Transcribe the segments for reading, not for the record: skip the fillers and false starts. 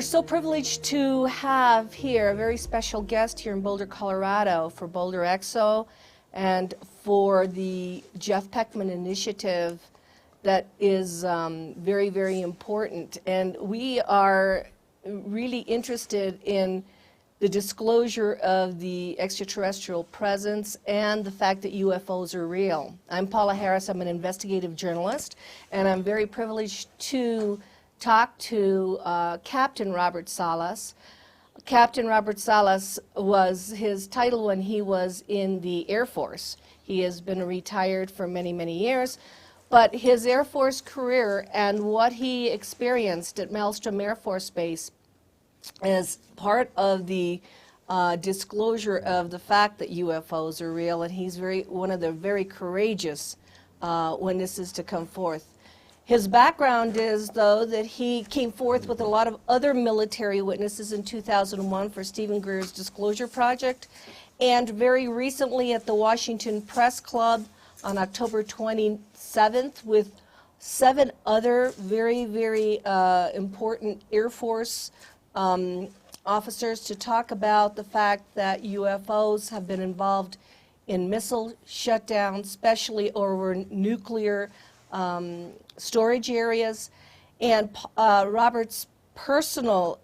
so privileged to have here a very special guest here in Boulder, Colorado for Boulder EXO and for the Jeff Peckman initiative that is very, very important. And we are really interested in the disclosure of the extraterrestrial presence and the fact that UFOs are real. I'm Paola Harris. I'm an investigative journalist, and I'm very privileged to talk to Captain Robert Salas. Captain Robert Salas was his title when he was in the Air Force. He has been retired for many, many years, but his Air Force career and what he experienced at Malmstrom Air Force Base as part of the disclosure of the fact that UFOs are real, and he's one of the very courageous witnesses to come forth. His background is, though, that he came forth with a lot of other military witnesses in 2001 for Stephen Greer's Disclosure Project, and very recently at the Washington Press Club on October 27th with 7 other very, very important Air Force officers to talk about the fact that UFOs have been involved in missile shutdowns, especially over nuclear storage areas. And Robert's personal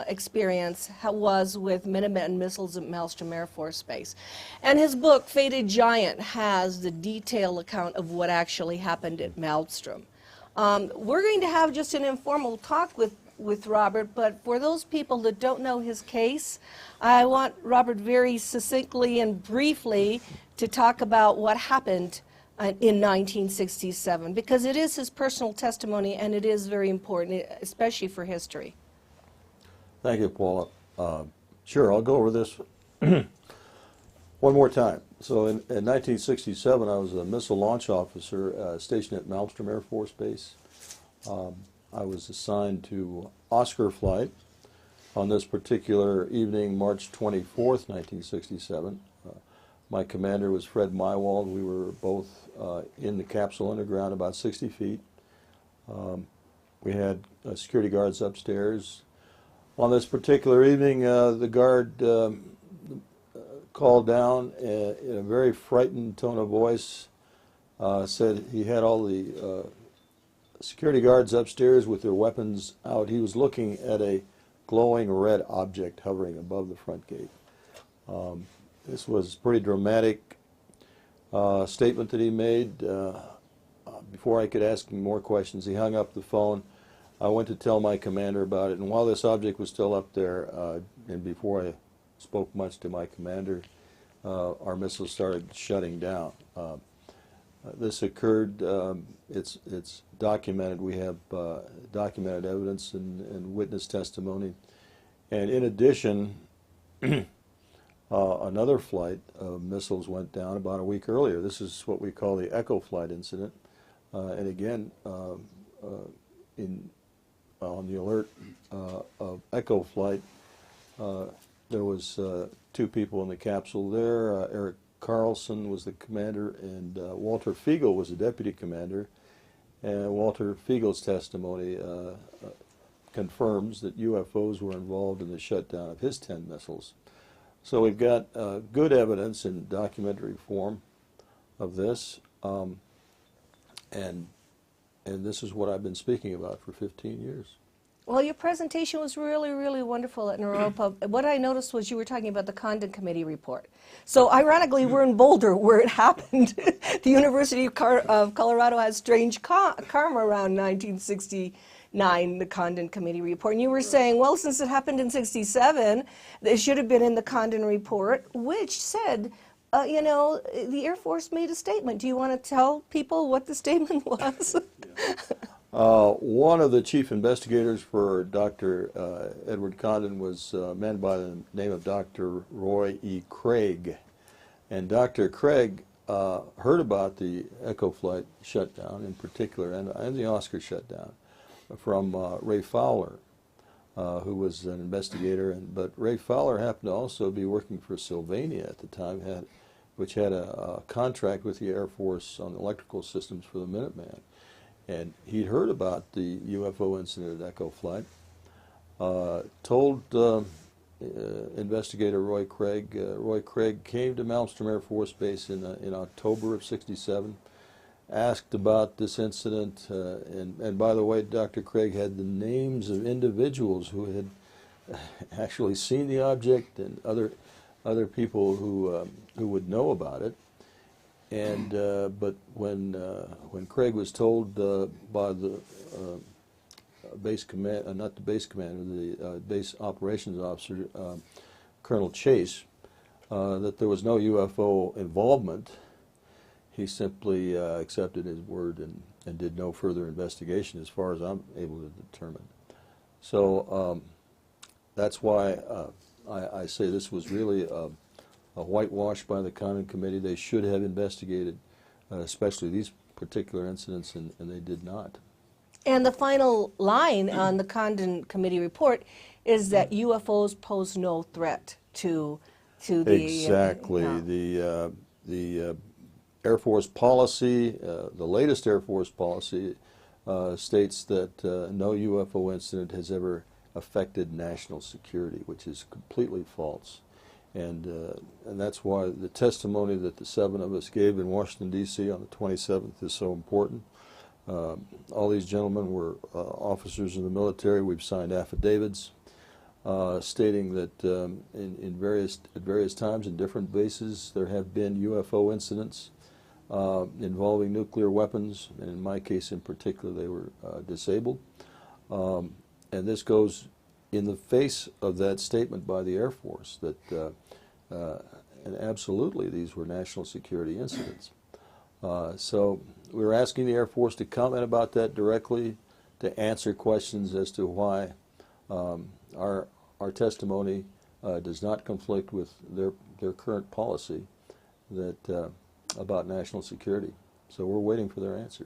experience was with Minuteman missiles at Malmstrom Air Force Base. And his book, Fated Giant, has the detailed account of what actually happened at Malmstrom. We're going to have just an informal talk with Robert, but for those people that don't know his case, I want Robert very succinctly and briefly to talk about what happened in 1967, because it is his personal testimony and it is very important, especially for history. Thank you, Paula. Sure, I'll go over this one more time. So in 1967, I was a missile launch officer stationed at Malmstrom Air Force Base. I was assigned to Oscar flight on this particular evening, March 24th, 1967. My commander was Fred Mywald. We were both in the capsule underground about 60 feet. We had security guards upstairs. On this particular evening, the guard called down in a very frightened tone of voice, said he had all the security guards upstairs with their weapons out. He was looking at a glowing red object hovering above the front gate. This was a pretty dramatic statement that he made. Before I could ask him more questions, he hung up the phone. I went to tell my commander about it, and while this object was still up there, and before I spoke much to my commander, our missiles started shutting down. This occurred, it's documented. We have documented evidence and witness testimony. And in addition, another flight of missiles went down about a week earlier. This is what we call the Echo flight incident. And again, on the alert of Echo flight, there was 2 people in the capsule there. Eric Carlson was the commander, and Walter Fiegel was the deputy commander. And Walter Fiegel's testimony confirms that UFOs were involved in the shutdown of his 10 missiles. So we've got good evidence in documentary form of this, and this is what I've been speaking about for 15 years. Well, your presentation was really, really wonderful at Naropa. What I noticed was you were talking about the Condon Committee report. So ironically, we're in Boulder where it happened. The University of Colorado has strange karma around 1969, the Condon Committee report. And you were saying, well, since it happened in 67, it should have been in the Condon report, which said, you know, the Air Force made a statement. Do you want to tell people what the statement was? One of the chief investigators for Dr. Edward Condon was a man by the name of Dr. Roy E. Craig. And Dr. Craig heard about the Echo flight shutdown in particular, and the Oscar shutdown, from Ray Fowler, who was an investigator. But Ray Fowler happened to also be working for Sylvania at the time, which had a contract with the Air Force on electrical systems for the Minuteman. And he'd heard about the UFO incident at Echo flight. told investigator Roy Craig. Roy Craig came to Malmstrom Air Force Base in October of '67, asked about this incident, and by the way, Dr. Craig had the names of individuals who had actually seen the object and other people who would know about it. And but when Craig was told by the base command, not the base commander, the base operations officer, Colonel Chase, that there was no UFO involvement, he simply accepted his word and did no further investigation, as far as I'm able to determine. So that's why I say this was really a whitewash by the Condon Committee. They should have investigated, especially these particular incidents, and they did not. And the final line on the Condon Committee report is that UFOs pose no threat to the... Exactly. The Air Force policy, the latest Air Force policy, states that no UFO incident has ever affected national security, which is completely false. And that's why the testimony that the 7 of us gave in Washington, D.C. on the 27th is so important. All these gentlemen were officers in the military. We've signed affidavits stating that at various times in different bases there have been UFO incidents involving nuclear weapons, and in my case in particular they were disabled. And this goes in the face of that statement by the Air Force that and absolutely these were national security incidents. So we were asking the Air Force to comment about that directly, to answer questions as to why our testimony does not conflict with their current policy that about national security. So we're waiting for their answer.